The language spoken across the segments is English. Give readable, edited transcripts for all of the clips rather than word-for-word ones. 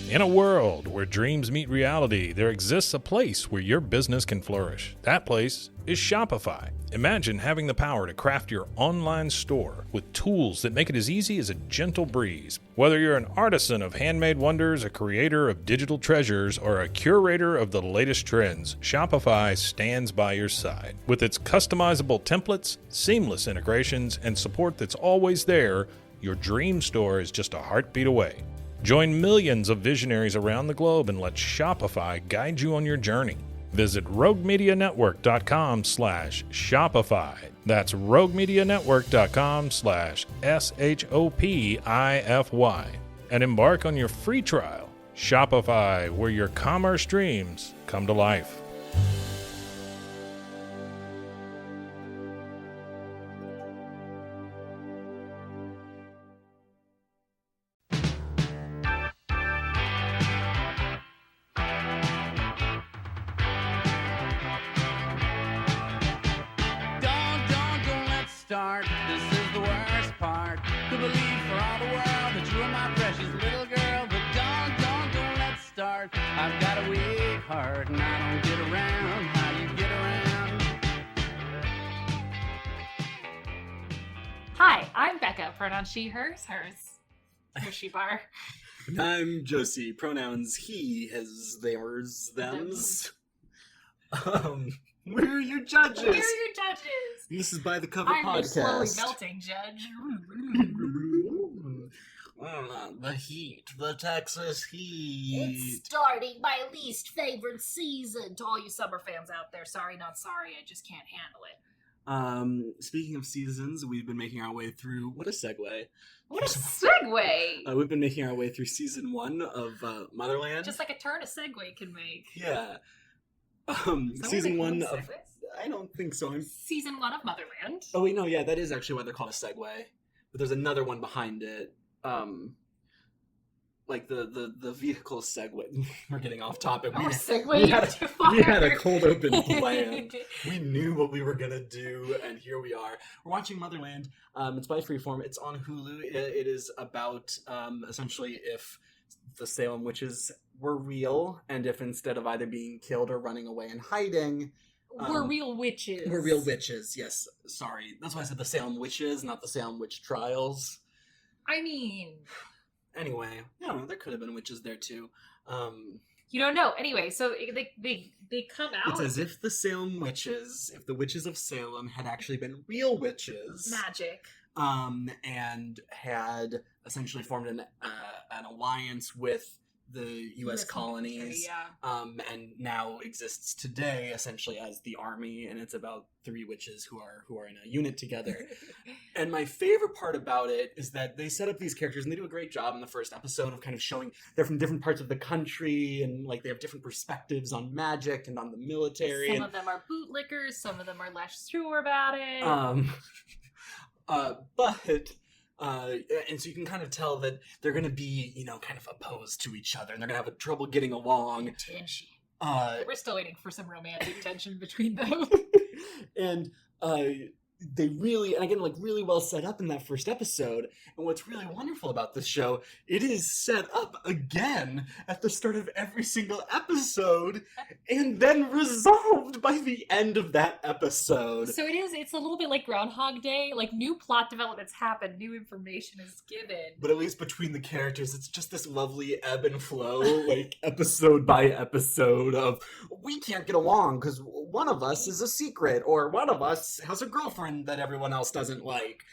In a world where dreams meet reality, there exists a place where your business can flourish. That place is Shopify. Imagine having the power to craft your online store with tools that make it as easy as a gentle breeze. Whether you're an artisan of handmade wonders, a creator of digital treasures, or a curator of the latest trends, Shopify stands by your side. With its customizable templates, seamless integrations, and support that's always there, your dream store is just a heartbeat away. Join millions of visionaries around the globe and let Shopify guide you on your journey. Visit roguemedianetwork.com/Shopify. That's roguemedianetwork.com/SHOPIFY. And embark on your free trial. Shopify, where your commerce dreams come to life. Start. This is the worst part. Could believe for all the world that you are my precious little girl, but don't let's start. I've got a weak heart and I don't get around. How do you get around? Hi, I'm Becca. Pronouns she, hers, hers. Her, she, bar. I'm Josi. Pronouns he, his, theirs, thems. We're your judges. We're your judges. This is By the Cover I'm Podcast. your slowly melting judge. The heat, the Texas heat. It's starting my least favorite season. To all you summer fans out there, sorry, not sorry. I just can't handle it. Speaking of seasons, we've been making our way through. What a segue! What a segue! We've been making our way through season 1 of Motherland. Just like a turn a segue can make. Yeah. So Season 1 of. segues? I don't think so. Season 1 of Motherland. Oh wait, no, yeah, that is actually why they're called a segue. But there's another one behind it. Like the vehicle segue. We're getting off topic. We had a cold open plan. We knew what we were gonna do, and here we are. We're watching Motherland. It's by Freeform. It's on Hulu. It is about essentially if the Salem witches were real, and if instead of either being killed or running away and hiding, we're real witches. We're real witches. Yes, sorry. That's why I said the Salem witches, not the Salem witch trials. I mean, anyway, there could have been witches there too. You don't know. Anyway, so they come out. It's as if the Salem witches, if the witches of Salem had actually been real witches, magic, and had essentially formed an alliance with the U.S. colonies, and now exists today essentially as the army, and it's about 3 witches who are in a unit together. And my favorite part about it is that they set up these characters, and they do a great job in the first episode of kind of showing they're from different parts of the country, and like they have different perspectives on magic and on the military. Some of them are bootlickers, some of them are less sure about it. And so you can kind of tell that they're going to be, kind of opposed to each other, and they're going to have trouble getting along. Tension. We're still waiting for some romantic tension between them. And they really, and again, really well set up in that first episode. And what's really wonderful about this show, it is set up again at the start of every single episode, and then resolved by the end of that episode. So it's a little bit like Groundhog Day. Like, new plot developments happen, new information is given. But at least between the characters, it's just this lovely ebb and flow, like episode by episode of, we can't get along because one of us is a secret, or one of us has a girlfriend that everyone else doesn't like,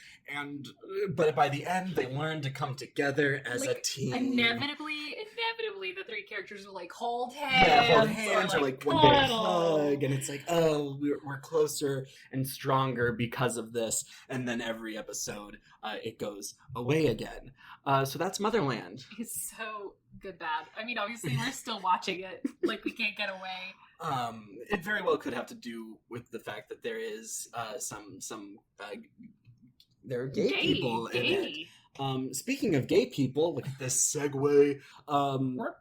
but by the end they learn to come together as a team. Inevitably the 3 characters will hold hands, or like one big hug, and it's like, oh, we're closer and stronger because of this. And then every episode it goes away again. So that's Motherland. It's so good bad. I mean, obviously we're still watching it, we can't get away. It very well could have to do with the fact that there is there are gay people in it. Speaking of gay people, look at this segue.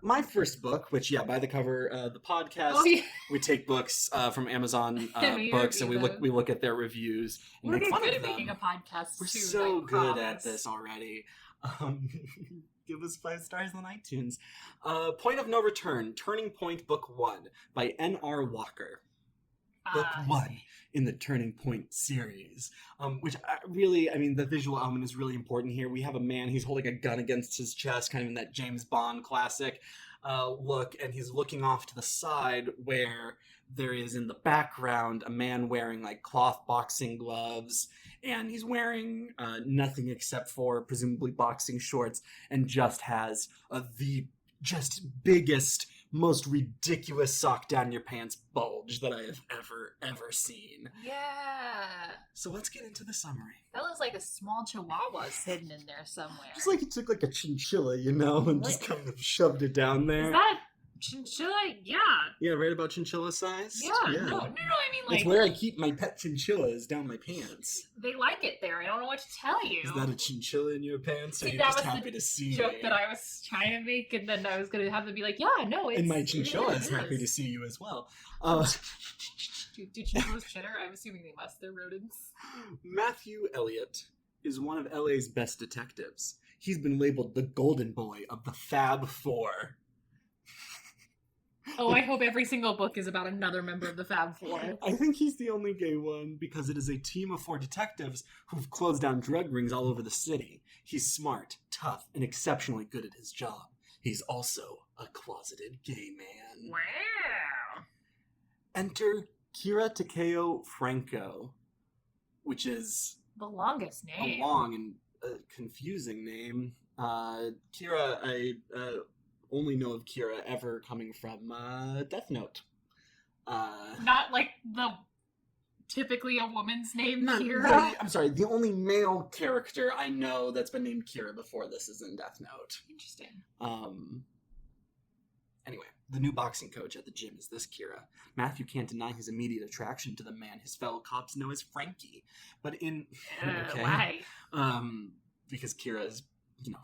My first book, which, by the cover, the podcast, we take books from Amazon books, and we look at their reviews and We're make fun good of at them. making a podcast. We're so good at this already. Give us 5 stars on iTunes. Point of No Return, Turning Point Book 1 by N.R. Walker. Book 1 in the Turning Point series. Which the visual element is really important here. We have a man, he's holding a gun against his chest, kind of in that James Bond classic look, and he's looking off to the side where there is in the background a man wearing like cloth boxing gloves, and he's wearing nothing except for presumably boxing shorts, and just has the biggest, most ridiculous sock down your pants bulge that I have ever seen. Yeah. So let's get into the summary. That looks like a small chihuahua hidden in there somewhere. Just like he took like a chinchilla, and just kind of shoved it down there. Is that chinchilla? Yeah. Yeah, right about chinchilla size? Yeah. No, I mean like... It's where I keep my pet chinchillas, down my pants. They like it there. I don't know what to tell you. Is that a chinchilla in your pants, or See, you're just happy to see me? That was the joke that I was trying to make, and then I was going to have them be like, yeah, no, it's... And my chinchilla is happy to see you as well. Do chinchillas chitter? I'm assuming they must. They're rodents. Matthew Elliott is one of LA's best detectives. He's been labeled the golden boy of the Fab Four. Oh, I hope every single book is about another member of the Fab Four. I think he's the only gay one because it is a team of 4 detectives who've closed down drug rings all over the city. He's smart, tough, and exceptionally good at his job. He's also a closeted gay man. Wow. Enter Kira Takeo Franco, which is the longest name. A long and confusing name. Kira, I only know of Kira ever coming from Death Note. Not like the typically a woman's name, Kira? Really, I'm sorry, the only male character I know that's been named Kira before this is in Death Note. Interesting. Anyway, the new boxing coach at the gym is this Kira. Matthew can't deny his immediate attraction to the man his fellow cops know as Frankie. But in... Why? Because Kira is,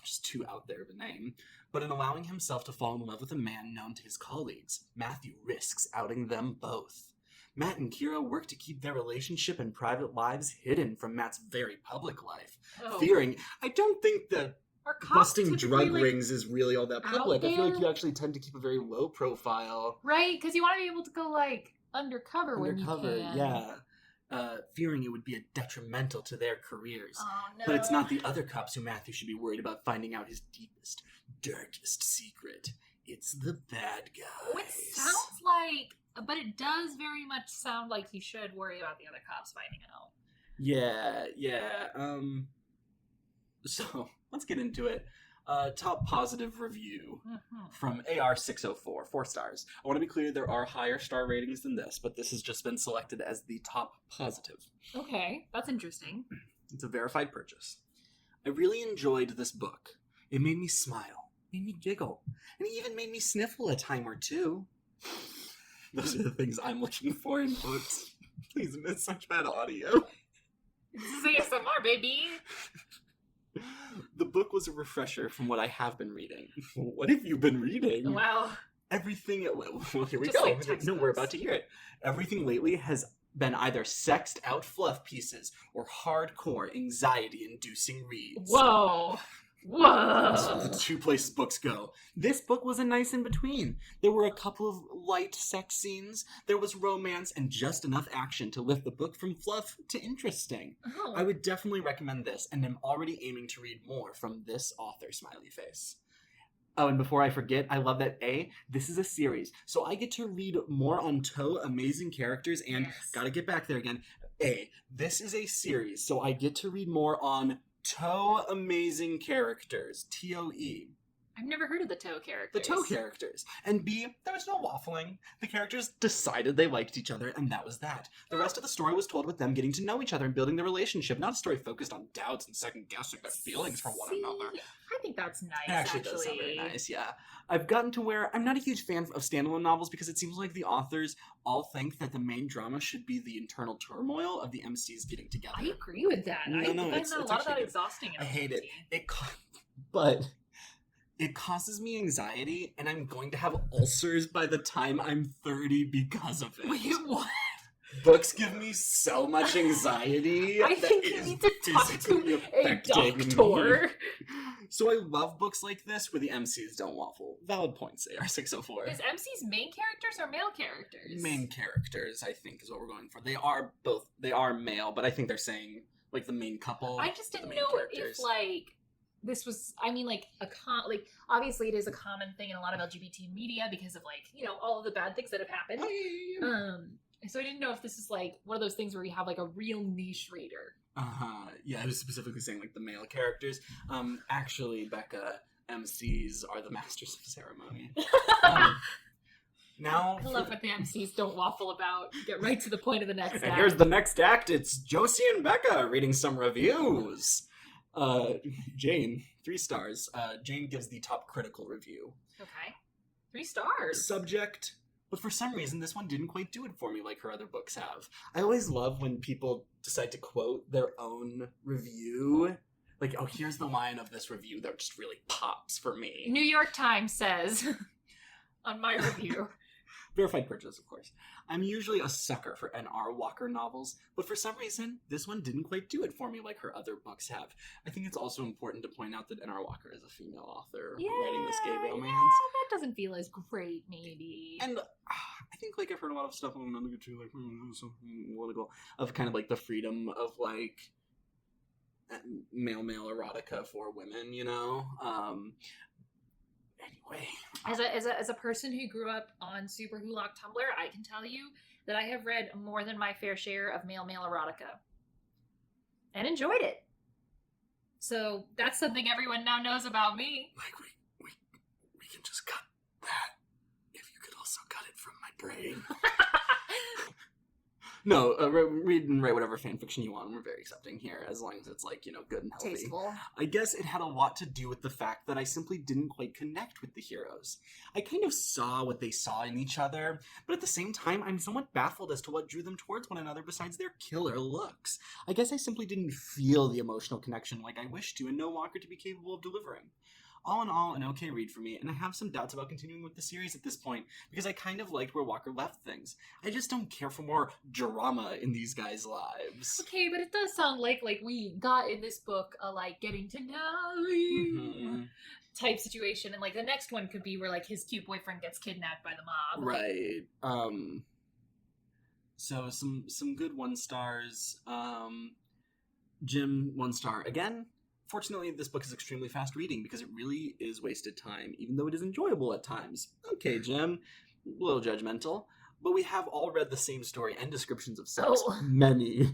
just too out there of a name. But in allowing himself to fall in love with a man known to his colleagues, Matthew risks outing them both. Matt and Kira work to keep their relationship and private lives hidden from Matt's very public life, fearing, I don't think that busting drug rings is really all that public. I feel like you actually tend to keep a very low profile. Right, because you want to be able to go, undercover when you can. Yeah. Fearing it would be detrimental to their careers. Oh, no. But it's not the other cops who Matthew should be worried about finding out his deepest, darkest secret. It's the bad guys. Oh, it sounds like... But it does very much sound like he should worry about the other cops finding out. Yeah. So, let's get into it. Top positive review from AR604, 4 stars. I want to be clear, there are higher star ratings than this, but this has just been selected as the top positive. Okay, that's interesting. It's a verified purchase. I really enjoyed this book. It made me smile, made me giggle, and it even made me sniffle a time or two. Those are the things I'm looking for in books. Please miss such bad audio. This is ASMR, baby. The book was a refresher from what I have been reading. What have you been reading? Well, everything. Well, here we just go. Like no, we're about to hear it. Everything lately has been either sexed out fluff pieces or hardcore anxiety-inducing reads. Whoa. The 2 places books go. This book was a nice in between. There were a couple of light sex scenes, there was romance, and just enough action to lift the book from fluff to interesting. Oh. I would definitely recommend this, and I'm already aiming to read more from this author, smiley face. Oh, and before I forget, I love that this is a series, so I get to read more on Toe amazing characters, and gotta get back there again. This is a series, so I get to read more on Toe amazing characters. TOE. I've never heard of the Toe characters. The Toe characters. And B, there was no waffling. The characters decided they liked each other, and that was that. The rest of the story was told with them getting to know each other and building their relationship, not a story focused on doubts and second-guessing their feelings for one another. I think that's nice, It actually does sound very nice, yeah. I've gotten to where I'm not a huge fan of standalone novels because it seems like the authors all think that the main drama should be the internal turmoil of the MCs getting together. I agree with that. I find a lot of that exhausting. I hate it. But it causes me anxiety, and I'm going to have ulcers by the time I'm 30 because of it. Wait, what? Books give me so much anxiety. I think you need to talk to a doctor. So I love books like this where the MCs don't waffle. Valid points, AR604. Is MCs main characters or male characters? Main characters, I think, is what we're going for. They are male, but I think they're saying, like, the main couple. I just didn't know if, like, this was, I mean, like, obviously it is a common thing in a lot of LGBT media because of, like, you know, all of the bad things that have happened. So I didn't know if this is, like, one of those things where you have, like, a real niche reader. Yeah, I was specifically saying, like, the male characters. Actually, Becca, MCs are the masters of ceremony. Now, I love what the MCs don't waffle about. Get right to the point of the next act. And here's the next act. It's Josi and Becca reading some reviews. Jane, 3 stars. Jane gives the top critical review. Okay. 3 stars. Subject. But for some reason, this one didn't quite do it for me like her other books have. I always love when people decide to quote their own review. Like, oh, here's the line of this review that just really pops for me. New York Times says on my review. Verified purchase, of course. I'm usually a sucker for N.R. Walker novels, but for some reason, this one didn't quite do it for me like her other books have. I think it's also important to point out that N.R. Walker is a female author writing this gay romance. Yeah, that doesn't feel as great, maybe. And I think, like, I've heard a lot of stuff on another too, like, political, of kind of, like, the freedom of, like, male erotica for women, you know? Anyway. As a person who grew up on Super Hulock Tumblr, I can tell you that I have read more than my fair share of male erotica. And enjoyed it. So that's something everyone now knows about me. Like, we can just cut that if you could also cut it from my brain. No, read and write whatever fanfiction you want. We're very accepting here, as long as it's, like, you know, good and healthy. Tasteful. I guess it had a lot to do with the fact that I simply didn't quite connect with the heroes. I kind of saw what they saw in each other, but at the same time, I'm somewhat baffled as to what drew them towards one another besides their killer looks. I guess I simply didn't feel the emotional connection like I wished to, and know Walker to be capable of delivering. All in all, an okay read for me, and I have some doubts about continuing with the series at this point, because I kind of liked where Walker left things. I just don't care for more drama in these guys' lives. Okay, but it does sound like we got in this book a, like, getting to know you type situation, and, like, the next one could be where, like, his cute boyfriend gets kidnapped by the mob. Right. So some good 1 stars. Jim, 1 star again. Fortunately, this book is extremely fast reading because it really is wasted time, even though it is enjoyable at times. Okay, Jim, a little judgmental, but we have all read the same story and descriptions of sex many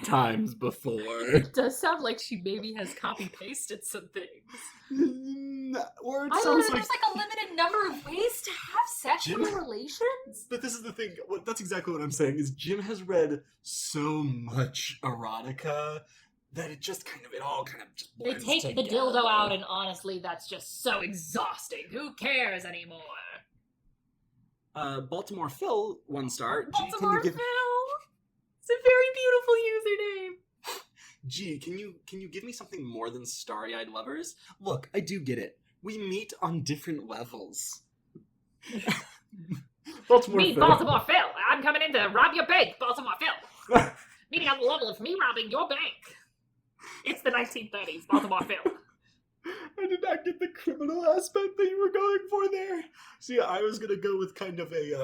times before. It does sound like she maybe has copy-pasted some things. Or it I sounds don't know, like... there's, like, a limited number of ways to have sexual relations. But this is the thing, that's exactly what I'm saying, is Jim has read so much erotica that it all kind of just blends They take together. the dildo out, and honestly, that's just so exhausting. Who cares anymore? Baltimore Phil, 1 star. Baltimore Phil! It's a very beautiful username. Gee, can you give me something more than starry-eyed lovers? Look, I do get it. We meet on different levels. Meet Baltimore Phil. I'm coming in to rob your bank, Baltimore Phil. Meeting on the level of me robbing your bank. It's the 1930s, Baltimore Phil. I did not get the criminal aspect that you were going for there. See, I was gonna go with kind of a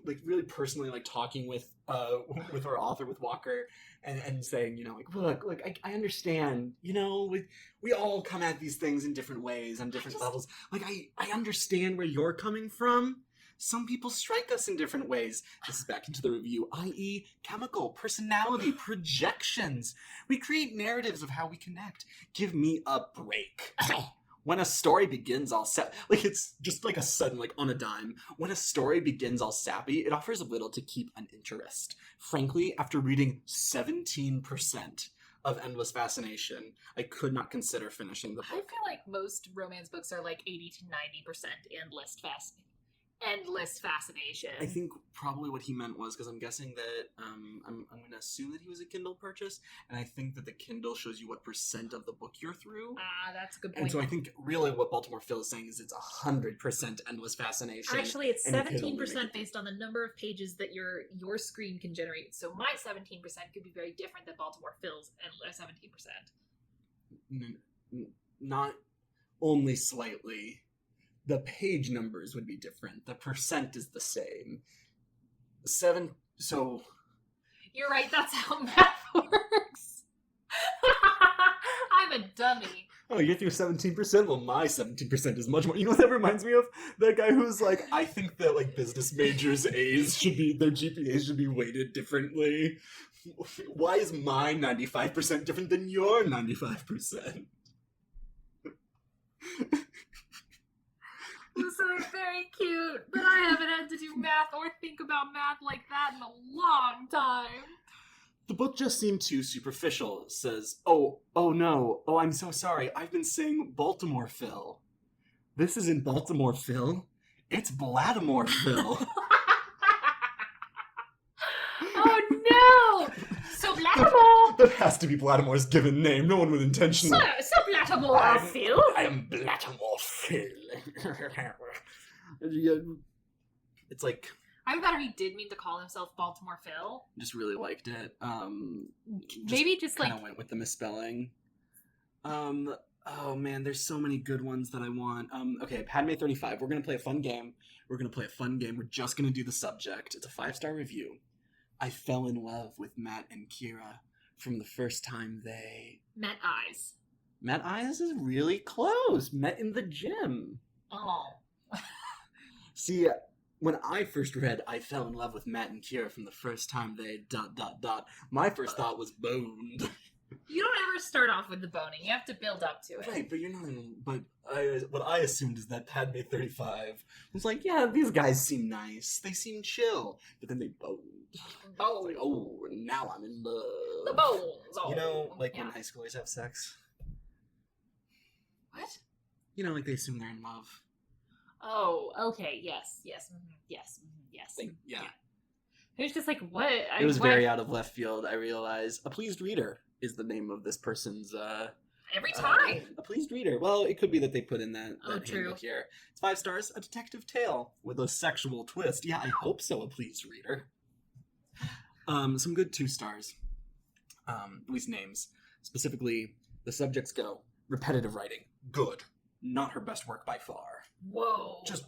like really personally, like talking with our author, with Walker, and saying, you know, like, look, I understand, you know, we all come at these things in different ways, on different levels. Like, I understand where you're coming from. Some people strike us in different ways. This is back into the review, i.e. chemical, personality, projections. We create narratives of how we connect. Give me a break. When a story begins all like, it's just like a sudden, like, on a dime. When a story begins all sappy, it offers little to keep an interest. Frankly, after reading 17% of Endless Fascination, I could not consider finishing the book. I feel like most romance books are like 80 to 90% endless fascination. I think probably what he meant was, because I'm guessing that I'm going to assume that he was a Kindle purchase, and I think that the Kindle shows you what % of the book you're through. That's a good point. And so I think really what Baltimore Phil is saying is it's 100% Endless Fascination. Actually, it's 17% based on the number of pages that your screen can generate. So my 17% could be very different than Baltimore Phil's and 17%. not only slightly. The page numbers would be different. The percent is the same. 7, so... You're right, that's how math works. I'm a dummy. Oh, you get your 17%? Well, my 17% is much more. You know what that reminds me of? That guy who's like, I think that, like, business majors' A's should be, their GPAs should be weighted differently. Why is my 95% different than your 95%? So it's very cute, but I haven't had to do math or think about math like that in a long time. The book just seemed too superficial. It says, oh no, I'm so sorry, I've been saying Baltimore Phil. This isn't Baltimore Phil, it's Blattimore Phil. Oh no! So Blattimore! That has to be Blattimore's given name, no one would intentionally... So Blattimore Phil? I am Blattimore Phil. It's like... I thought he did mean to call himself Baltimore Phil. Just really liked it. Maybe just like... kind of went with the misspelling. Oh man, there's so many good ones that I want. Okay, Padme 35. We're gonna play a fun game. We're just gonna do the subject. It's a 5-star review. I fell in love with Matt and Kira from the first time they... Met eyes. Met eyes is really close. Met in the gym. Oh. See, when I first read I fell in love with Matt and Kira from the first time they ... my first thought was boned. You don't ever start off with the boning. You have to build up to it. Right, but you're not... what I assumed is that Padme 35 was like, yeah, these guys seem nice. They seem chill. But then they boned. Oh. Like, oh, now I'm in love. The bones. Oh. You know, like when high schoolers have sex? What? You know, like they assume they're in love. Oh, okay. Yes. Yes. Yes. Yes. Yeah. It was just like, what? It was very out of left field. I realized A Pleased Reader is the name of this person's... Every time. A pleased reader. Well, it could be that they put in that true. handbook here. It's 5 stars, a detective tale with a sexual twist. Yeah, I hope so, a pleased reader. Some good 2 stars. At least names. Specifically, the subjects go, repetitive writing. Good. Not her best work by far. Whoa. Just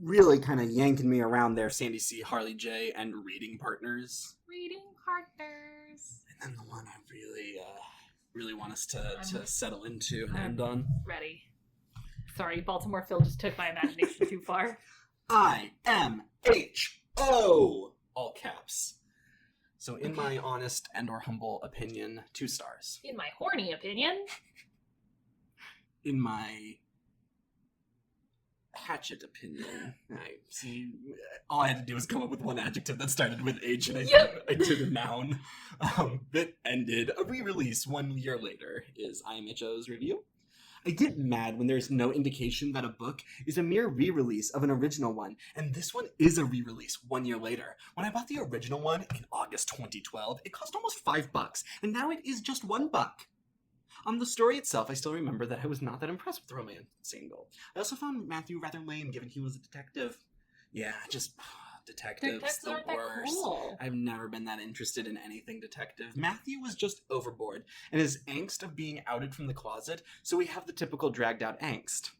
really kind of yanking me around there, Sandy C, Harley J, and reading partners. Reading partners. And then the one I really want us to settle into and end on. Ready. Sorry, Baltimore Phil just took my imagination too far. IMHO! All caps. So in my honest and or humble opinion, 2 stars. In my horny opinion. In my hatchet opinion. All I had to do was come up with one adjective that started with H and I did a noun. That ended. A re-release 1 year later is IMHO's review. I get mad when there's no indication that a book is a mere re-release of an original one, and this one is a re-release 1 year later. When I bought the original one in August 2012, it cost almost $5, and now it is just $1. On the story itself, I still remember that I was not that impressed with the romance angle. I also found Matthew rather lame, given he was a detective. Yeah, just... detectives the worst. Cool. I've never been that interested in anything detective. Matthew was just overboard, and his angst of being outed from the closet, so we have the typical dragged out angst.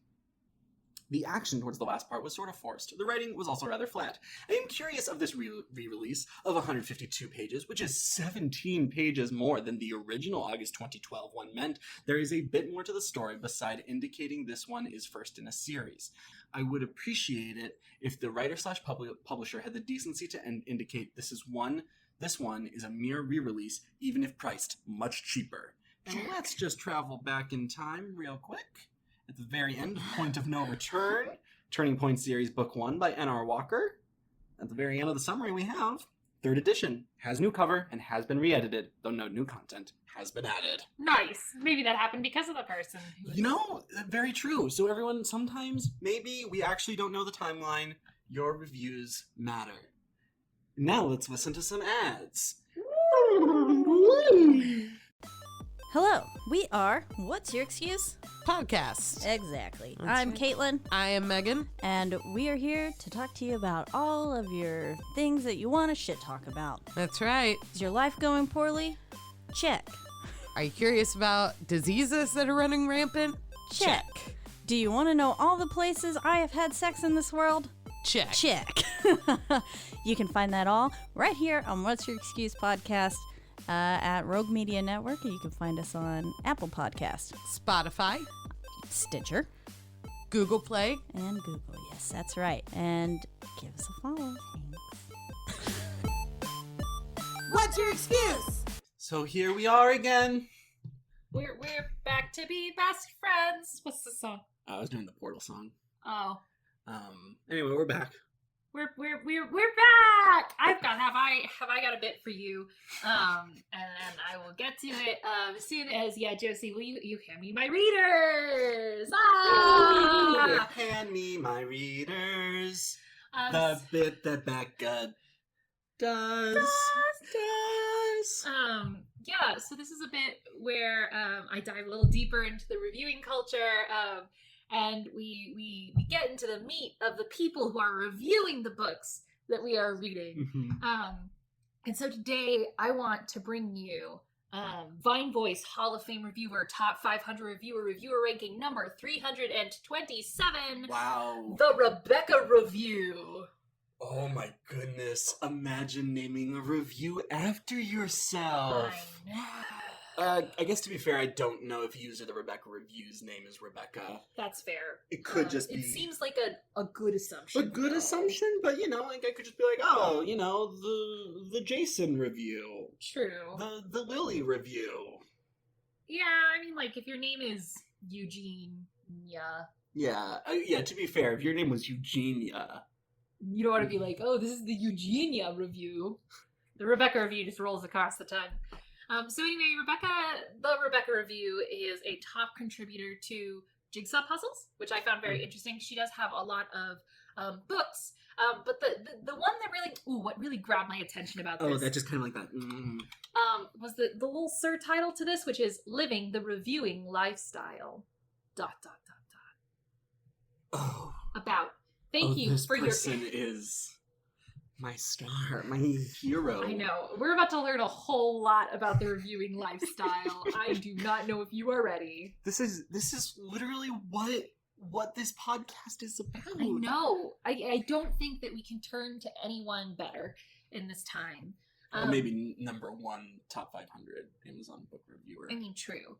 The action towards the last part was sort of forced. The writing was also rather flat. I am curious of this re-release of 152 pages, which is 17 pages more than the original August 2012 one meant. There is a bit more to the story beside indicating this one is first in a series. I would appreciate it if the writer/publisher had the decency to indicate this one is a mere re-release, even if priced much cheaper. And let's just travel back in time real quick. At the very end, Point of No Return, Turning Point Series Book 1 by N.R. Walker. At the very end of the summary we have, 3rd edition, has new cover and has been re-edited, though no new content has been added. Nice. Maybe that happened because of the person. You know, very true. So everyone, sometimes, maybe we actually don't know the timeline. Your reviews matter. Now let's listen to some ads. Hello, we are What's Your Excuse? Podcast. Exactly. That's I'm right. Caitlin. I am Megan. And we are here to talk to you about all of your things that you want to shit talk about. That's right. Is your life going poorly? Check. Are you curious about diseases that are running rampant? Check. Do you want to know all the places I have had sex in this world? Check. Check. You can find that all right here on What's Your Excuse podcast at Rogue Media Network, and you can find us on Apple Podcast, Spotify, Stitcher, Google Play, and Google. Yes, that's right. And give us a follow. Thanks. What's your excuse? So here we are again. We're back to be best friends. What's the song? I was doing the Portal song. Oh. Anyway, we're back. We're back. Have I got a bit for you, and I will get to it as soon as Josi, will you hand me my readers? Hand me my readers. The bit that Becca does. So this is a bit where I dive a little deeper into the reviewing culture. And we get into the meat of the people who are reviewing the books that we are reading. Mm-hmm. And so today I want to bring you Vine Voice Hall of Fame Reviewer, Top 500 Reviewer ranking number 327. Wow. The Rebecca Review. Oh my goodness. Imagine naming a review after yourself. I know. I guess to be fair, I don't know if user the Rebecca Review's name is Rebecca. That's fair. It could just be... It seems like a good assumption. A good assumption, but like I could just be like, oh, the Jason review. True. The Lily review. Yeah, I mean, like, if your name is Eugene, Yeah, to be fair, if your name was Eugenia... You don't want to be like, oh, this is the Eugenia review. The Rebecca review just rolls across the tongue. So anyway, the Rebecca review is a top contributor to Jigsaw Puzzles, which I found very interesting. She does have a lot of books, but the one that what really grabbed my attention about this. Oh, that just kind of like that. Was the little surtitle to this, which is "Living the Reviewing Lifestyle." ... Oh. About. Thank you for your. This person is my star, my hero. I know. We're about to learn a whole lot about the reviewing lifestyle. I do not know if you are ready. This is literally what this podcast is about. I know. I don't think that we can turn to anyone better in this time. Maybe number one top 500 Amazon book reviewer. I mean, true.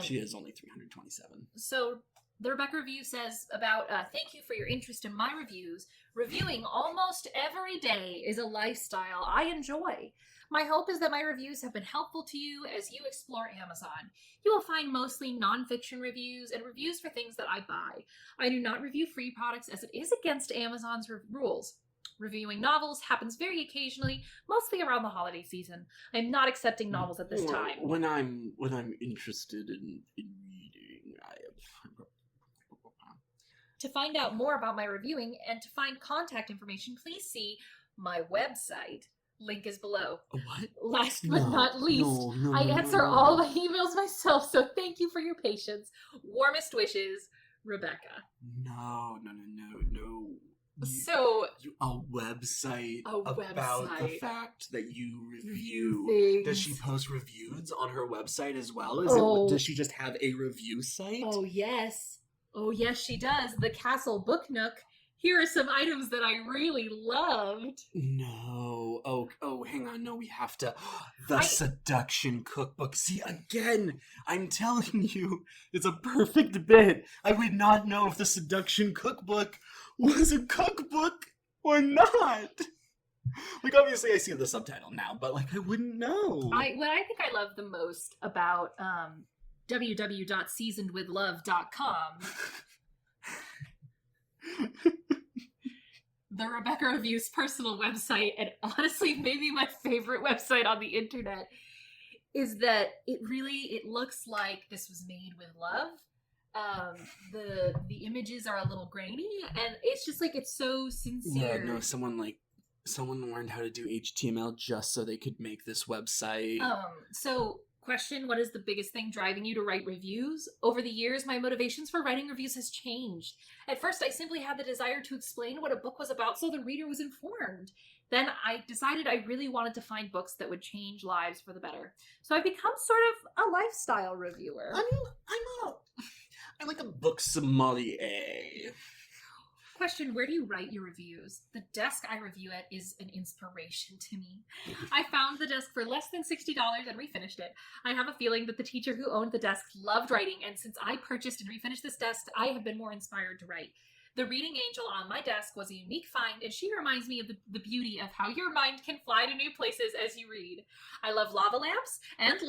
She is only 327. So the Rebecca Review says about, thank you for your interest in my reviews. Reviewing almost every day is a lifestyle I enjoy. My hope is that my reviews have been helpful to you as you explore Amazon. You will find mostly nonfiction reviews and reviews for things that I buy. I do not review free products as it is against Amazon's rules. Reviewing novels happens very occasionally, mostly around the holiday season. I'm not accepting novels at this time. When I'm interested in reading, To find out more about my reviewing and to find contact information, please see my website. Link is below. What? Last but not least, I answer all my emails myself, so thank you for your patience. Warmest wishes, Rebecca. No. So a website about the fact that you review. Things. Does she post reviews on her website as well? Does she just have a review site? Oh yes, she does. The Castle Book Nook. Here are some items that I really loved. No. Oh, hang on. No, we have to. The Seduction Cookbook. See, again, I'm telling you, it's a perfect bit. I would not know if the Seduction Cookbook was a cookbook or not. Like, obviously, I see the subtitle now, but, I wouldn't know. What I think I love the most about www.seasonedwithlove.com the Rebecca Review's personal website, and honestly maybe my favorite website on the internet, is that it looks like this was made with love. The images are a little grainy, and it's just it's so sincere. Yeah, no, someone learned how to do HTML just so they could make this website. So Question, what is the biggest thing driving you to write reviews? Over the years, my motivations for writing reviews has changed. At first, I simply had the desire to explain what a book was about so the reader was informed. Then I decided I really wanted to find books that would change lives for the better. So I've become sort of a lifestyle reviewer. I'm like a book sommelier. Question, where do you write your reviews? The desk I review at is an inspiration to me. I found the desk for less than $60 and refinished it. I have a feeling that the teacher who owned the desk loved writing, and since I purchased and refinished this desk, I have been more inspired to write. The reading angel on my desk was a unique find, and she reminds me of the beauty of how your mind can fly to new places as you read. I love lava lamps, and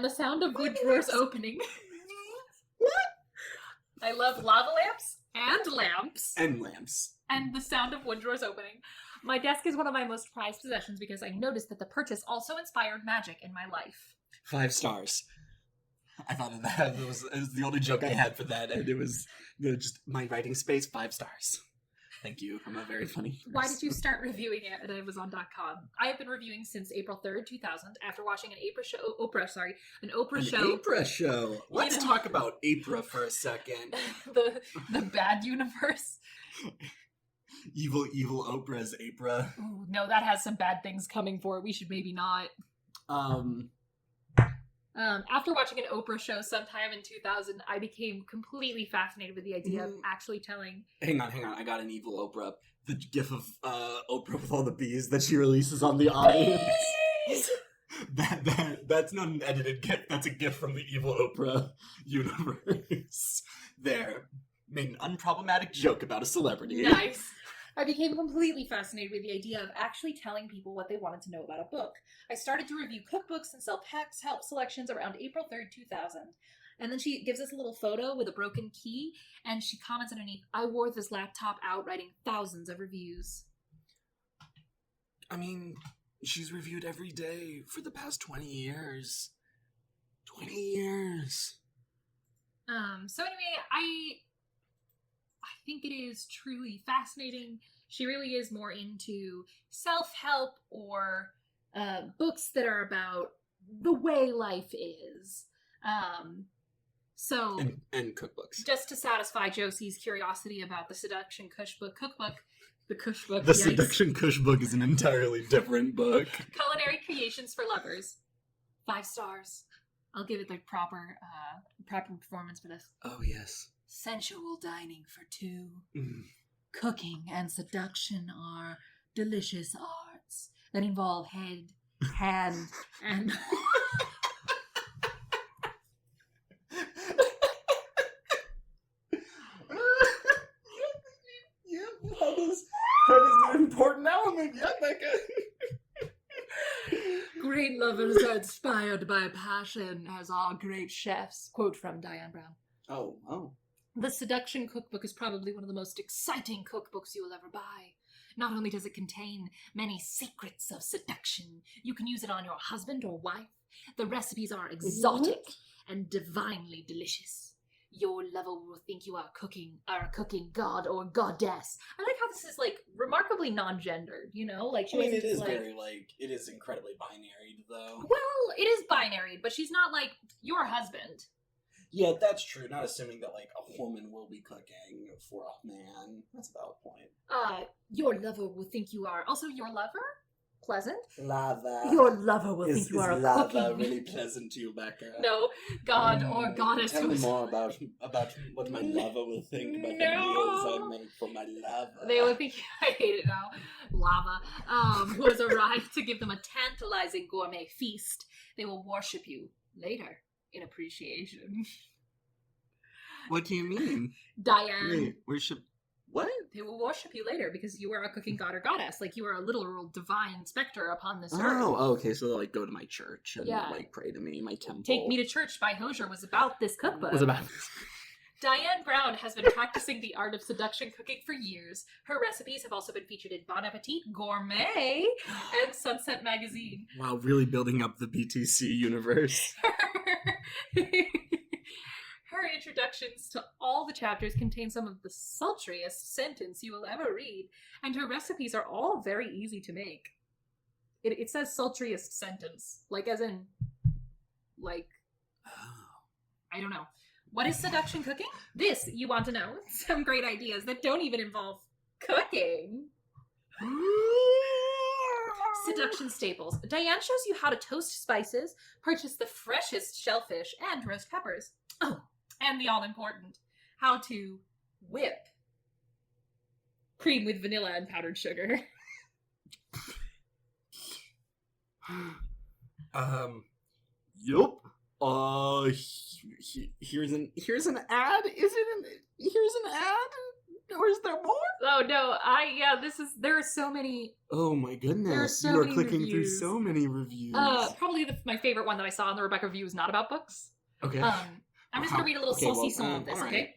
the sound of wood drawers opening. I love lava lamps, and lamps. And the sound of wood drawers opening. My desk is one of my most prized possessions because I noticed that the purchase also inspired magic in my life. 5 stars. I thought of that. It was the only joke I had for that, and it was just my writing space, 5 stars. Thank you. I'm a very funny person. Why did you start reviewing it at Amazon.com? I have been reviewing since April 3rd, 2000, after watching an Oprah show. Oprah show. Let's talk about Oprah for a second. the bad universe. Evil Oprah's Oprah. Ooh, no, that has some bad things coming for it. We should maybe not. After watching an Oprah show sometime in 2000, I became completely fascinated with the idea of actually telling... Hang on. I got an evil Oprah. The gif of Oprah with all the bees that she releases on the audience. That's not an edited gif. That's a gif from the evil Oprah universe. There. Made an unproblematic joke about a celebrity. Nice. I became completely fascinated with the idea of actually telling people what they wanted to know about a book. I started to review cookbooks and self-help selections around April 3rd, 2000. And then she gives us a little photo with a broken key, and she comments underneath, I wore this laptop out writing thousands of reviews. I mean, she's reviewed every day for the past 20 years. 20 years. So anyway, I think it is truly fascinating. She really is more into self-help or books that are about the way life is. And cookbooks. Just to satisfy Josi's curiosity about the Seduction Cookbook. The Seduction Cookbook is an entirely different book. Culinary Creations for Lovers. 5 stars. I'll give it the proper performance for this. Oh, yes. Sensual dining for 2. Cooking and seduction are delicious arts that involve head, hand, and... That is an important element, yeah, Becca. Great lovers are inspired by passion, as are great chefs. Quote from Diane Brown. Oh. The Seduction Cookbook is probably one of the most exciting cookbooks you will ever buy. Not only does it contain many secrets of seduction, you can use it on your husband or wife. The recipes are exotic and divinely delicious. Your lover will think you are a cooking god or goddess. I like how this is like remarkably non-gendered, you know? Like she it is very it is incredibly binary though. Well, it is binary, but she's not like your husband. Yeah, that's true. Not assuming that like a woman will be cooking for a man. That's a valid point. Your lover will think you are also your lover? Pleasant. Lava. Your lover will think you are a lava cooking. Really pleasant to you, Becca? No, god or goddess. Tell me more about what my lover will think about the meals I make for my lover. They will think I hate it now. Lava. Who has arrived to give them a tantalizing gourmet feast. They will worship you later in appreciation. What do you mean? Diane. Wait, worship. What? They will worship you later because you are a cooking god or goddess. Like you are a literal divine specter upon this earth. Oh, okay. So they'll like go to my church and like pray to me, my temple. Take Me to Church by Hosier was about this cookbook. Was about Diane Brown has been practicing the art of seduction cooking for years. Her recipes have also been featured in Bon Appetit, Gourmet, and Sunset Magazine. Wow, really building up the BTC universe. Her introductions to all the chapters contain some of the sultriest sentence you will ever read, and her recipes are all very easy to make. It says sultriest sentence, like as in like, I don't know. What is seduction cooking? This, you want to know. Some great ideas that don't even involve cooking. Seduction staples. Diane shows you how to toast spices, purchase the freshest shellfish, and roast peppers. Oh, and the all-important, how to whip cream with vanilla and powdered sugar. Yup. Here's an ad. Here's an ad? Or is there more? Oh no, there are so many. Oh my goodness. There are so you are many clicking reviews. through so many reviews. Probably my favorite one that I saw on the Rebecca review is not about books. Okay. I'm just gonna read a little saucy of this, all right. okay?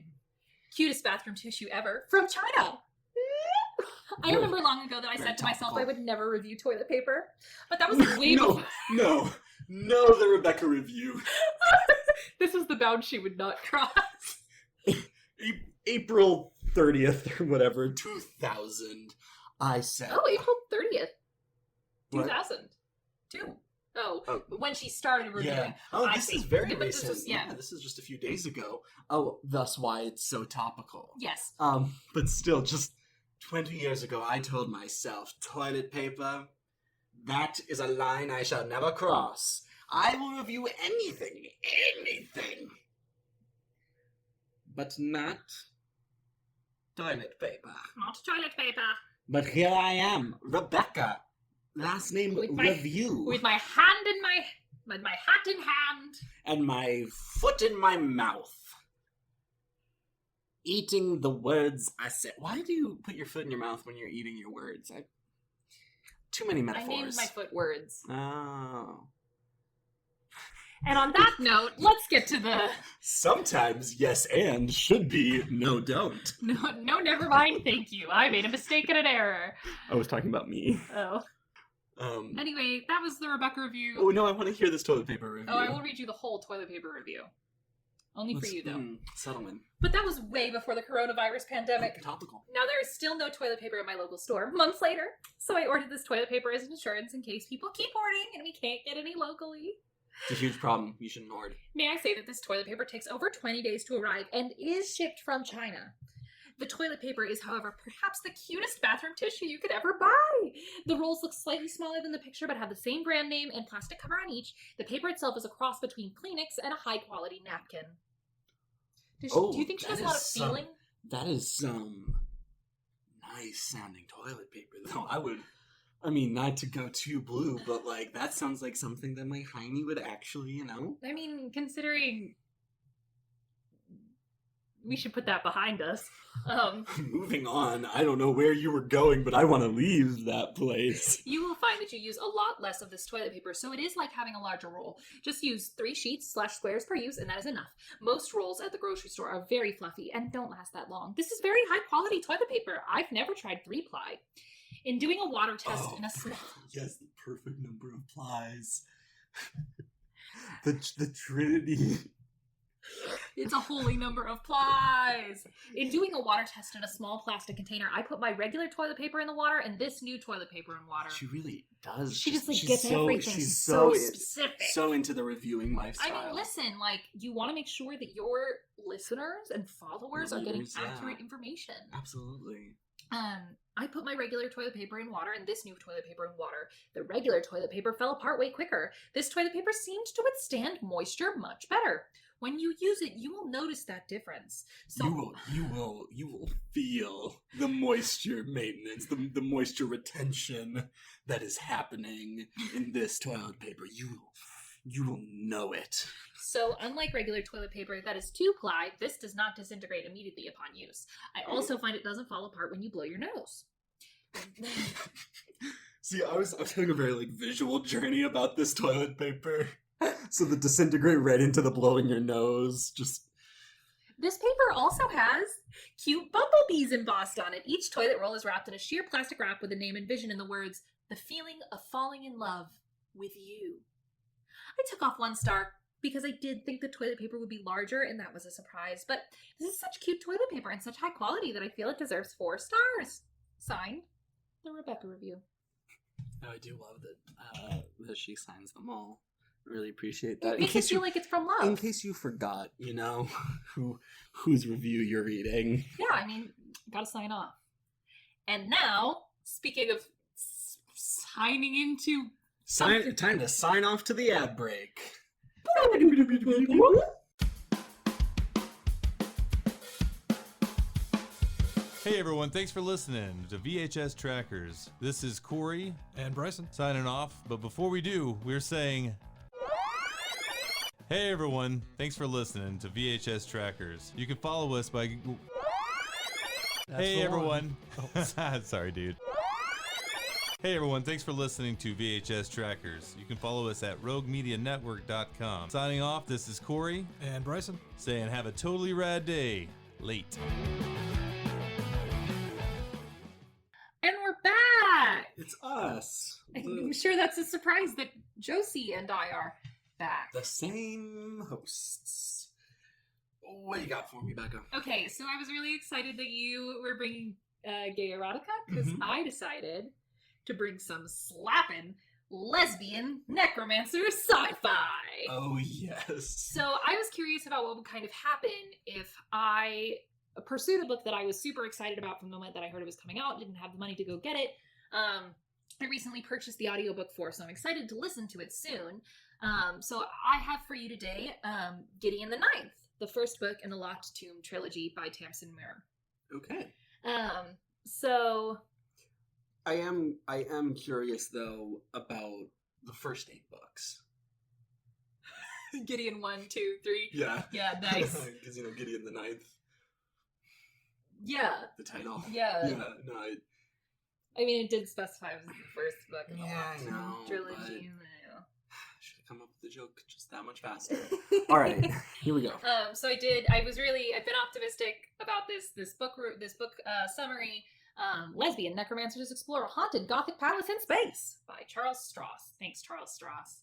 Cutest bathroom tissue ever from China. I remember long ago that I said to myself I would never review toilet paper, but that was way before. No, the Rebecca review. This is the bound she would not cross. April 30th or whatever, 2000. I said. Oh, April 30th, What? 2002. Oh, when she started reviewing. Yeah. Oh, this is very but recent. This was, This is just a few days ago. Oh, thus why it's so topical. Yes. But still, just 20 years ago, I told myself, toilet paper, that is a line I shall never cross. I will review anything. But not toilet paper. Not toilet paper. But here I am, Rebecca. Last name review. With my hat in hand. And my foot in my mouth. Eating the words I said. Why do you put your foot in your mouth when you're eating your words? Too many metaphors. I named my foot words. Oh. And on that note, let's get to the... Sometimes yes and should be no don't. No, never mind, thank you. I made a mistake and an error. I was talking about me. Oh. Anyway, that was the Rebecca review. Oh no, I want to hear this toilet paper review. Oh, I will read you the whole toilet paper review. Only for you, though. Settlement. But that was way before the coronavirus pandemic. Topical. Now there is still no toilet paper at my local store, months later. So I ordered this toilet paper as an insurance in case people keep hoarding and we can't get any locally. It's a huge problem. You shouldn't hoard. May I say that this toilet paper takes over 20 days to arrive and is shipped from China. The toilet paper is, however, perhaps the cutest bathroom tissue you could ever buy. The rolls look slightly smaller than the picture, but have the same brand name and plastic cover on each. The paper itself is a cross between Kleenex and a high-quality napkin. Do you think she has a lot of feeling? That is some nice-sounding toilet paper, though. I mean, not to go too blue, but, like, that sounds like something that my hiney would actually, you know? I mean, considering... We should put that behind us. Moving on, I don't know where you were going, but I want to leave that place. You will find that you use a lot less of this toilet paper, so it is like having a larger roll. Just use 3 sheets/squares per use, and that is enough. Most rolls at the grocery store are very fluffy and don't last that long. This is very high-quality toilet paper. I've never tried 3-ply. In doing a water test in a small... Yes, the perfect number of plies. the Trinity... It's a holy number of plies. In doing a water test in a small plastic container, I put my regular toilet paper in the water and this new toilet paper in water. She really does. She just gets everything. She's so specific. So into the reviewing lifestyle. I mean, listen, you want to make sure that your listeners and followers are getting accurate information. Absolutely. I put my regular toilet paper in water and this new toilet paper in water. The regular toilet paper fell apart way quicker. This toilet paper seemed to withstand moisture much better. When you use it, you will notice that difference. So you will feel the moisture maintenance, the moisture retention that is happening in this toilet paper. You will know it. So, unlike regular toilet paper that is 2-ply, this does not disintegrate immediately upon use. I also find it doesn't fall apart when you blow your nose. See, I was having a very visual journey about this toilet paper. So the disintegrate right into the blowing your nose, just... This paper also has cute bumblebees embossed on it. Each toilet roll is wrapped in a sheer plastic wrap with a name and vision and the words, "The feeling of falling in love with you." I took off 1 star because I did think the toilet paper would be larger, and that was a surprise. But this is such cute toilet paper and such high quality that I feel it deserves 4 stars. Signed, the Rebecca review. Oh, I do love that she signs them all. Really appreciate that. It makes it feel like it's from love. In case you forgot, whose review you're reading. Yeah, I mean, gotta sign off. And now, speaking of signing into... Time to sign off to the ad break. Hey everyone, thanks for listening to VHS Trackers. This is Corey And Bryson. signing off, but before we do, we're saying... Hey everyone, thanks for listening to VHS Trackers. You can follow us by... Hey everyone. Sorry, dude. Hey everyone, thanks for listening to VHS Trackers. You can follow us at roguemedianetwork.com. Signing off, this is Corey. And Bryson. Saying have a totally rad day. Late. And we're back! It's us. I'm sure that's a surprise that Josi and I are back. The same hosts. What do you got for me, Becca? Okay, so I was really excited that you were bringing gay erotica, because I decided to bring some slapping lesbian necromancer sci-fi. Oh, yes. So I was curious about what would kind of happen if I pursued a book that I was super excited about from the moment that I heard it was coming out, didn't have the money to go get it. I recently purchased the audiobook for, so I'm excited to listen to it soon. So I have for you today Gideon the Ninth, the first book in the Locked Tomb trilogy by Tamsin Muir. Okay. So I am curious though about the first 8 books. Gideon 1, 2, 3. Yeah. Yeah, nice. Because Gideon the Ninth. Yeah. The title. Yeah. Yeah. No. I mean, it did specify it was the first book in the Yeah, Locked I Tomb know, trilogy. Should have come up with the joke just that much faster. All right, here we go. So I've been optimistic about this book summary. Lesbian necromancers explore a haunted Gothic palace in space by Charles Stross. Thanks, Charles Stross.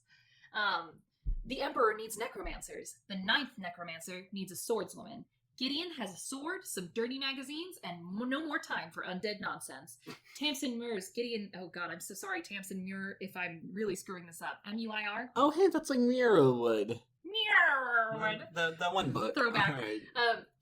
The Emperor needs necromancers. The 9th necromancer needs a swordswoman. Gideon has a sword, some dirty magazines, and no more time for undead nonsense. Tamsin Muir's Gideon... Oh god, I'm so sorry, Tamsin Muir, if I'm really screwing this up. M-U-I-R? Oh, hey, that's like Mirrorwood. Muirwood! That one book. Throwback. All right.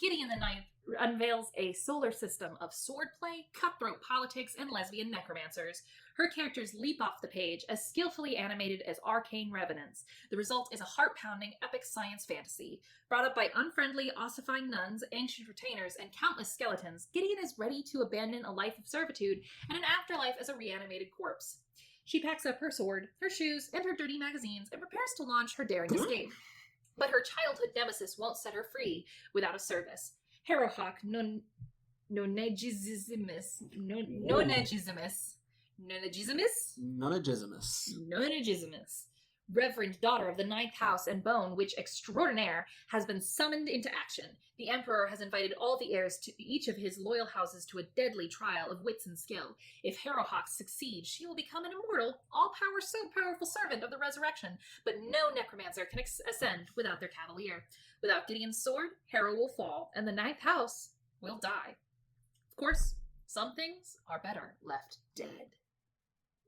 Gideon the Ninth unveils a solar system of swordplay, cutthroat politics, and lesbian necromancers. Her characters leap off the page as skillfully animated as arcane revenants. The result is a heart-pounding epic science fantasy. Brought up by unfriendly, ossifying nuns, ancient retainers, and countless skeletons, Gideon is ready to abandon a life of servitude and an afterlife as a reanimated corpse. She packs up her sword, her shoes, and her dirty magazines and prepares to launch her daring escape. But her childhood nemesis won't set her free without a service. Harrowhawk Nonagizimus, Reverend daughter of the 9th house and bone witch extraordinaire, has been summoned into action. The Emperor has invited all the heirs to each of his loyal houses to a deadly trial of wits and skill. If Harrowhawk succeeds, she will become an immortal, all-powerful servant of the resurrection, but no necromancer can ascend without their cavalier. Without Gideon's sword, Harrow will fall, and the 9th house will die. Of course, some things are better left dead.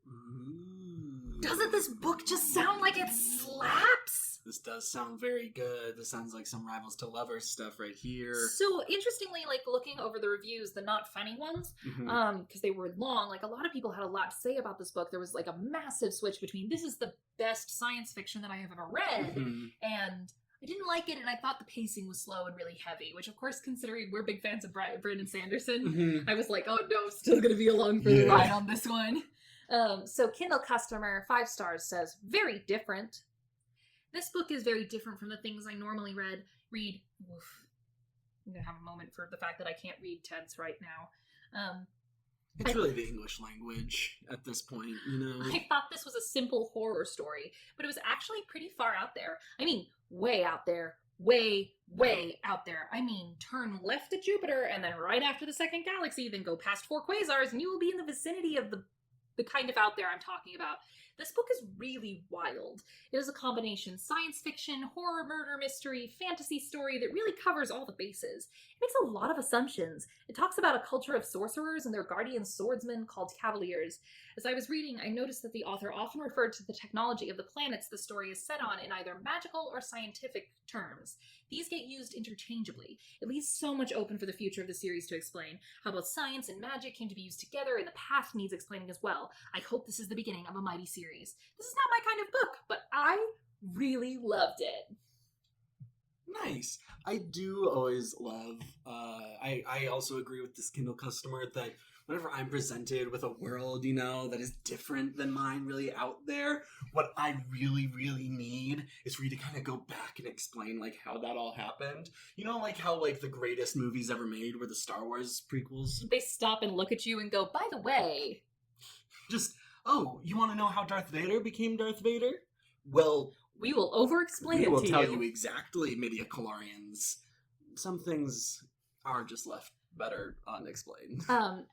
Ooh. Doesn't this book just sound like it slaps? This does sound very good. This sounds like some Rivals to Lovers stuff right here. So, interestingly, like, looking over the reviews, the not funny ones, because they were long, like, a lot of people had a lot to say about this book. There was, like, a massive switch between, this is the best science fiction that I have ever read, and I didn't like it, and I thought the pacing was slow and really heavy, which, of course, considering we're big fans of Brandon Sanderson, I was like, oh no, still gonna be along for the ride on this one. So Kindle customer 5 stars says, very different. This book is very different from the things I normally read. Oof. I'm gonna have a moment for the fact that I can't read tense right now. It's really the English language at this point, you know? I thought this was a simple horror story, but it was actually pretty far out there. I mean, way out there. Way out there. I mean, turn left at Jupiter, and then right after the second galaxy, then go past 4 quasars, and you will be in the vicinity of the kind of out there I'm talking about. This book is really wild. It is a combination science fiction, horror, murder, mystery, fantasy story that really covers all the bases. It makes a lot of assumptions. It talks about a culture of sorcerers and their guardian swordsmen called cavaliers. As I was reading, I noticed that the author often referred to the technology of the planets the story is set on in either magical or scientific terms. These get used interchangeably. It leaves so much open for the future of the series to explain. How both science and magic came to be used together and the past needs explaining as well. I hope this is the beginning of a mighty series. This is not my kind of book, but I really loved it. Nice. I do always love, I also agree with this Kindle customer that whenever I'm presented with a world, that is different than mine, really out there, what I really, really need is for you to kind of go back and explain, like, how that all happened. Like how, like, the greatest movies ever made were the Star Wars prequels. They stop and look at you and go, by the way. Just, oh, you want to know how Darth Vader became Darth Vader? Well, we will over-explain it to you. We will tell you exactly, midichlorians. Some things are just left better unexplained.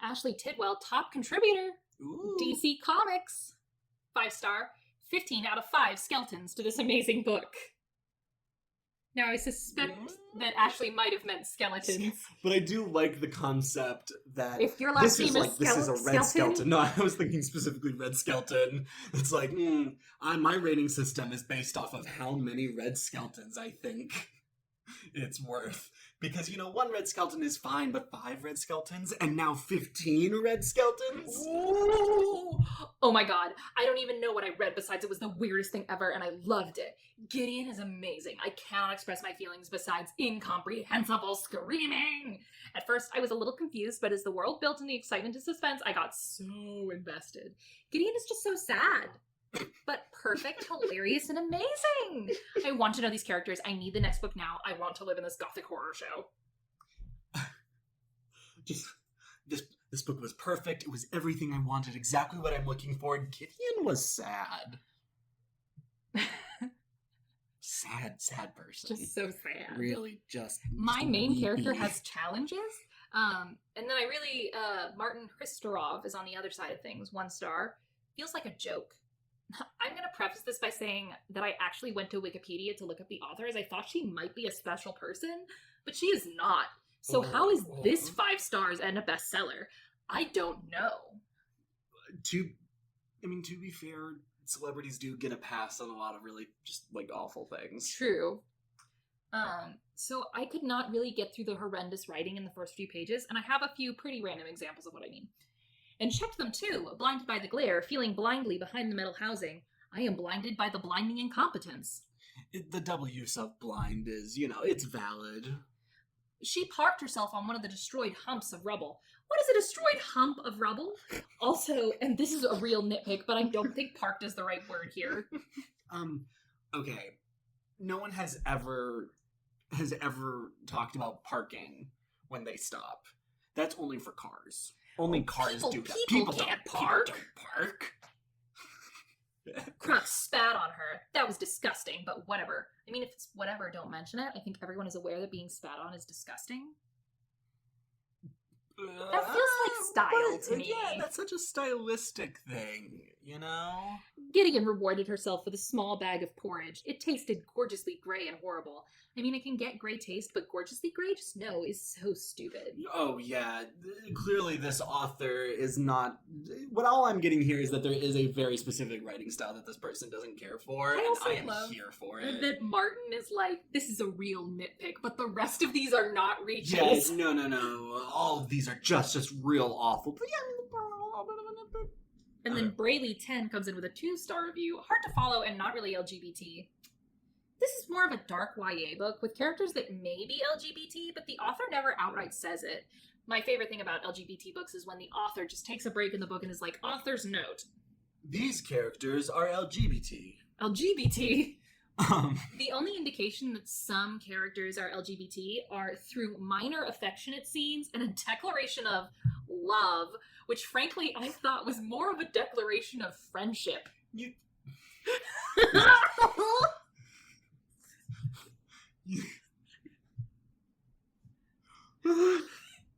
Ashley Tidwell, top contributor. Ooh. DC Comics. 5-star. 15 out of 5 skeletons to this amazing book. Now, I suspect that Ashley might have meant skeletons. But I do like the concept that if your last name this is a red skeleton. No, I was thinking specifically red skeleton. It's like, my rating system is based off of how many red skeletons I think it's worth. Because, one red skeleton is fine, but 5 red skeletons, and now 15 red skeletons? Ooh. Oh my god, I don't even know what I read besides it was the weirdest thing ever, and I loved it. Gideon is amazing. I cannot express my feelings besides incomprehensible screaming. At first, I was a little confused, but as the world built and the excitement and suspense, I got so invested. Gideon is just so sad. But perfect, hilarious, and amazing! I want to know these characters. I need the next book now. I want to live in this gothic horror show. This book was perfect. It was everything I wanted, exactly what I'm looking for. Gideon was sad. sad person. Just so sad. Really, just my main character has challenges. And then I really, Martin Hristorov is on the other side of things, 1 star. Feels like a joke. I'm going to preface this by saying that I actually went to Wikipedia to look up the author, as I thought she might be a special person, but she is not. So how is this 5 stars and a bestseller? I don't know. To be fair, celebrities do get a pass on a lot of really just, like, awful things. True. So I could not really get through the horrendous writing in the first few pages, and I have a few pretty random examples of what I mean. And checked them too, blinded by the glare, feeling blindly behind the metal housing. I am blinded by the blinding incompetence. The double use of blind is, it's valid. She parked herself on one of the destroyed humps of rubble. What is a destroyed hump of rubble? Also, and this is a real nitpick, but I don't think parked is the right word here. Okay. No one has ever talked about parking when they stop. That's only for cars. Only cars do that. People can't park. People don't park. Crux spat on her. That was disgusting, but whatever. I mean, if it's whatever, don't mention it. I think everyone is aware that being spat on is disgusting. That feels like style to me. Yeah, that's such a stylistic thing, Gideon rewarded herself with a small bag of porridge. It tasted gorgeously gray and horrible. I mean, it can get gray taste, but gorgeously gray, just no, is so stupid. Oh, yeah. Clearly this author is not... all I'm getting here is that there is a very specific writing style that this person doesn't care for, and I am here for it. That Martin is like, this is a real nitpick, but the rest of these are not reaches. Yes, no. All of these are just real awful. But yeah, a little bit of a nitpick. And then Brayley 10 comes in with a 2-star review. Hard to follow and not really LGBT. This is more of a dark YA book with characters that may be LGBT, but the author never outright says it. My favorite thing about LGBT books is when the author just takes a break in the book and is like, author's note. These characters are LGBT. LGBT? The only indication that some characters are LGBT are through minor affectionate scenes and a declaration of love, which frankly I thought was more of a declaration of friendship.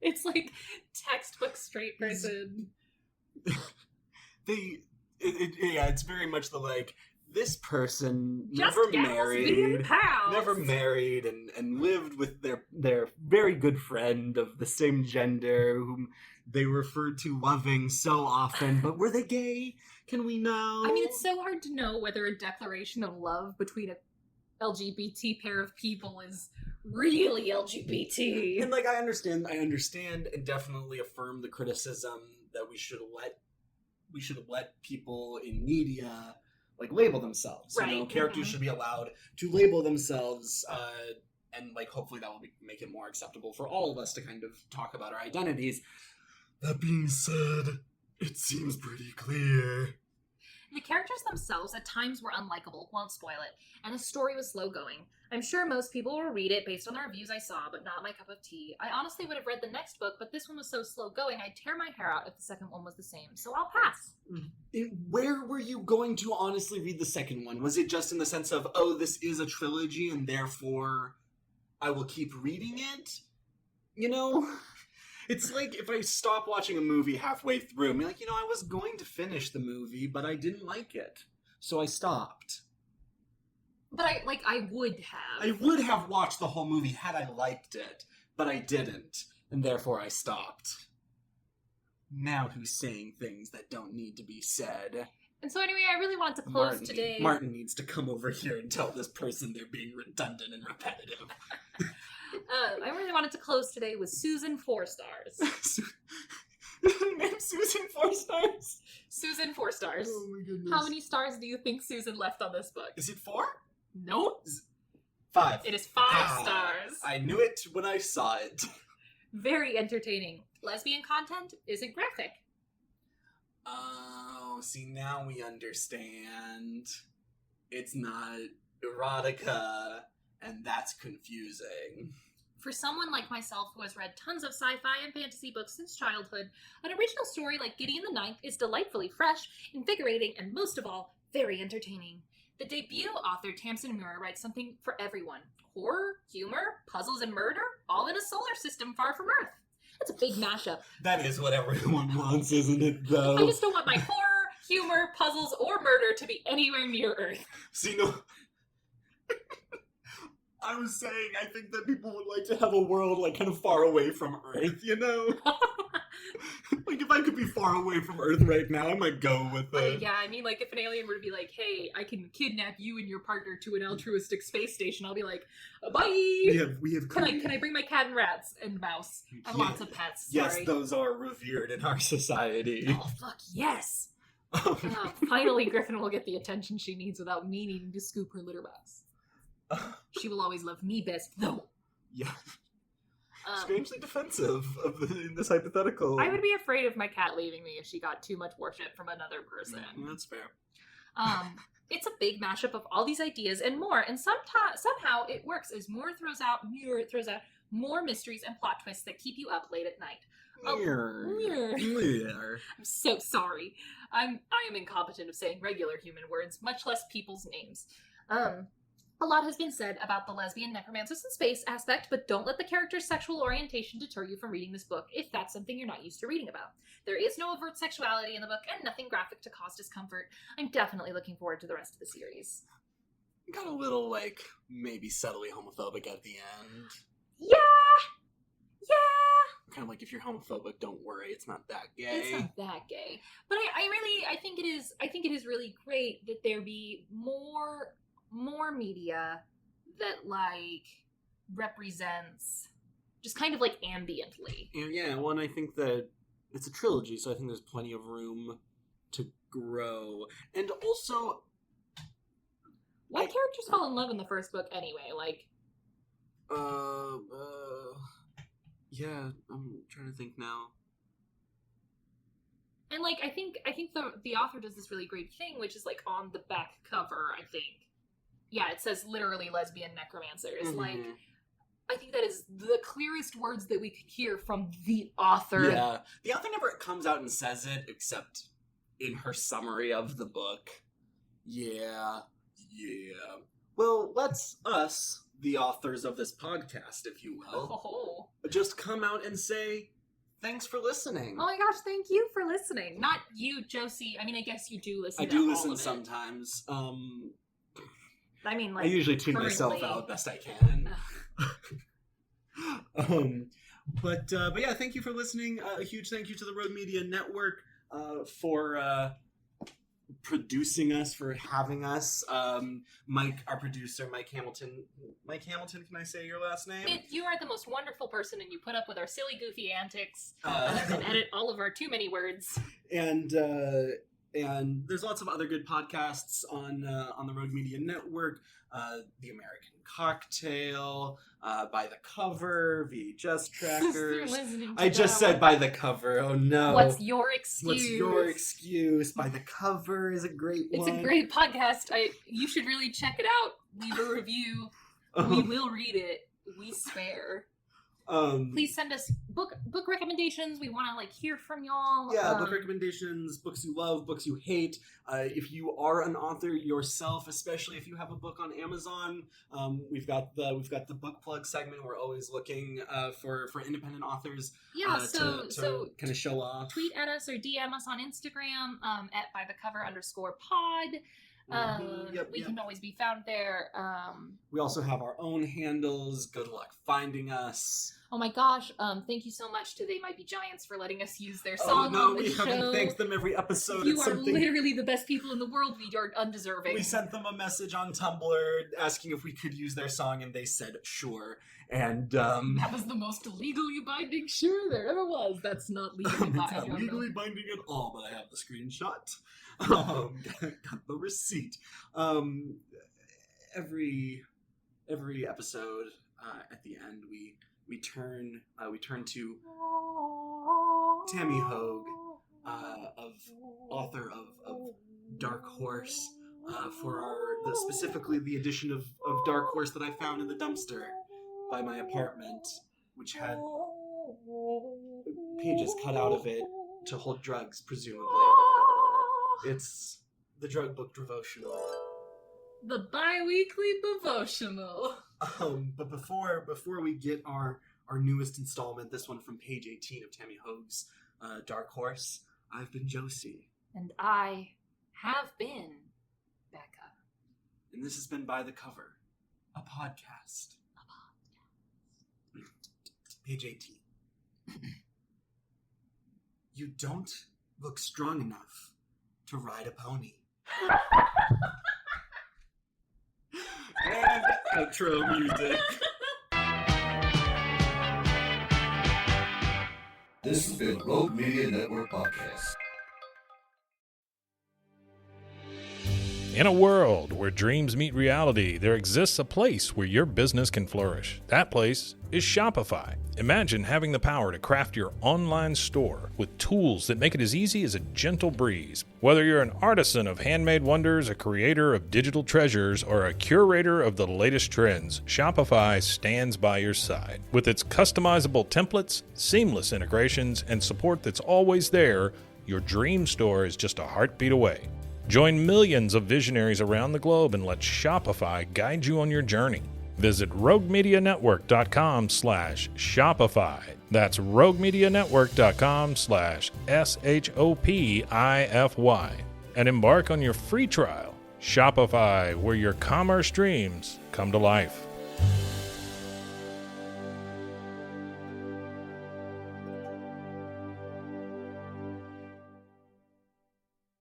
It's like textbook straight person. it's very much the like, this person Just never gals being married, pals. and lived with their very good friend of the same gender whom they referred to loving so often. But were they gay? Can we know? I mean, it's so hard to know whether a declaration of love between a LGBT pair of people is really LGBT. And like I understand and definitely affirm the criticism that we should let people in media like label themselves. Right. You know, characters should be allowed to label themselves, and like hopefully that will make it more acceptable for all of us to kind of talk about our identities. That being said, it seems pretty clear. The characters themselves at times were unlikable, won't spoil it, and the story was slow going. I'm sure most people will read it based on the reviews I saw, but not my cup of tea. I honestly would have read the next book, but this one was so slow going I'd tear my hair out if the second one was the same, so I'll pass. Where were you going to honestly read the second one? Was it just in the sense of, oh, this is a trilogy and therefore I will keep reading it? You know? It's like if I stop watching a movie halfway through, I'm like, I was going to finish the movie, but I didn't like it. So I stopped. But I would have. I would have watched the whole movie had I liked it, but I didn't, and therefore I stopped. Now who's saying things that don't need to be said? And so anyway, I really wanted to close today. Martin needs to come over here and tell this person they're being redundant and repetitive. I really wanted to close today with Susan 4 stars. Name Susan 4 stars? Susan 4 stars. Oh my goodness. How many stars do you think Susan left on this book? Is it 4? Nope. 5. It is 5 stars. I knew it when I saw it. Very entertaining. Lesbian content isn't graphic. Oh, see, now we understand. It's not erotica, and that's confusing. For someone like myself who has read tons of sci-fi and fantasy books since childhood, an original story like Gideon the Ninth is delightfully fresh, invigorating, and most of all, very entertaining. The debut author Tamsin Muir writes something for everyone. Horror, humor, puzzles, and murder, all in a solar system far from Earth. That's a big mashup. That is what everyone wants, isn't it, though? I just don't want my horror, humor, puzzles, or murder to be anywhere near Earth. See, no... I was saying, I think that people would like to have a world, like, kind of far away from Earth, you know? Like, if I could be far away from Earth right now, I might go with it. Yeah, I mean, like, if an alien were to be like, hey, I can kidnap you and your partner to an altruistic space station, I'll be like, bye! We have Can I bring my cat and rats and mouse? I have lots of pets, sorry. Yes, those are revered in our society. Oh, fuck, yes! Finally, Griffin will get the attention she needs without me needing to scoop her litter box. She will always love me best, though. Yeah. Strangely defensive in this hypothetical. I would be afraid of my cat leaving me if she got too much worship from another person. That's fair. It's a big mashup of all these ideas and more, and somehow it works as Muir throws out more mysteries and plot twists that keep you up late at night. Muir. I'm so sorry. I am incompetent of saying regular human words, much less people's names. A lot has been said about the lesbian necromancers in space aspect, but don't let the character's sexual orientation deter you from reading this book if that's something you're not used to reading about. There is no overt sexuality in the book and nothing graphic to cause discomfort. I'm definitely looking forward to the rest of the series. Got a little, like, maybe subtly homophobic at the end. Yeah! Kind of like, if you're homophobic, don't worry, it's not that gay. It's not that gay. But I think it is really great that there be more media that like represents just kind of like ambiently. Yeah, well, and I think that it's a trilogy, so I think there's plenty of room to grow. And also, what characters fall in love in the first book anyway? Like, yeah, I'm trying to think now. And like, I think the author does this really great thing, which is like on the back cover, I think. Yeah, it says literally lesbian necromancers. Mm-hmm. Like, I think that is the clearest words that we could hear from the author. Yeah. The author never comes out and says it, except in her summary of the book. Yeah. Well, let's us, the authors of this podcast, if you will, just come out and say, thanks for listening. Oh my gosh, thank you for listening. Not you, Josi. I mean, I guess you do listen. I do listen sometimes. I mean, I usually tune myself out best I can. But yeah, thank you for listening. A huge thank you to the Rogue Media Network for producing us, for having us. Mike, our producer, Mike Hamilton. Mike Hamilton, can I say your last name? You are the most wonderful person, and you put up with our silly, goofy antics and edit all of our too many words. And there's lots of other good podcasts on the Rogue Media Network. The American Cocktail, By the Cover, VHS Trackers. I just said By the Cover. Oh no! What's your excuse? What's your excuse? By the Cover is a great one. It's a great podcast. You should really check it out. Leave a review. We will read it. We swear. Please send us book recommendations. We want to hear from y'all. Yeah, book recommendations, books you love, books you hate. If you are an author yourself, especially if you have a book on Amazon, we've got the book plug segment. We're always looking for independent authors. Yeah, to kind of show off. Tweet at us or DM us on Instagram at bythecover_pod. We can always be found there. We also have our own handles. Good luck finding us. Oh my gosh, thank you so much to They Might Be Giants for letting us use their song on the show. We haven't thanked them every episode. You are literally the best people in the world. We are undeserving. We sent them a message on Tumblr asking if we could use their song, and they said sure. And that was the most legally binding sure there ever was. That's not legally binding. It's not legally binding at all, but I have the screenshot. Got the receipt. Every episode, at the end, we turn to Tammy Hogue, author of Dark Horse, for specifically the edition of Dark Horse that I found in the dumpster by my apartment, which had pages cut out of it to hold drugs, presumably. It's the drug book devotional. The bi-weekly devotional. But before we get our newest installment, this one from page 18 of Tammy Hogue's Dark Horse, I've been Josi. And I have been Becca. And this has been By the Cover, a podcast. Page 18. You don't look strong enough to ride a pony. And outro music. This has been Rogue Media Network Podcast. In a world where dreams meet reality, there exists a place where your business can flourish. That place is Shopify. Imagine having the power to craft your online store with tools that make it as easy as a gentle breeze. Whether you're an artisan of handmade wonders, a creator of digital treasures, or a curator of the latest trends, Shopify stands by your side. With its customizable templates, seamless integrations, and support that's always there, your dream store is just a heartbeat away. Join millions of visionaries around the globe and let Shopify guide you on your journey. Visit roguemedianetwork.com/Shopify. That's roguemedianetwork.com/SHOPIFY. And embark on your free trial. Shopify, where your commerce dreams come to life.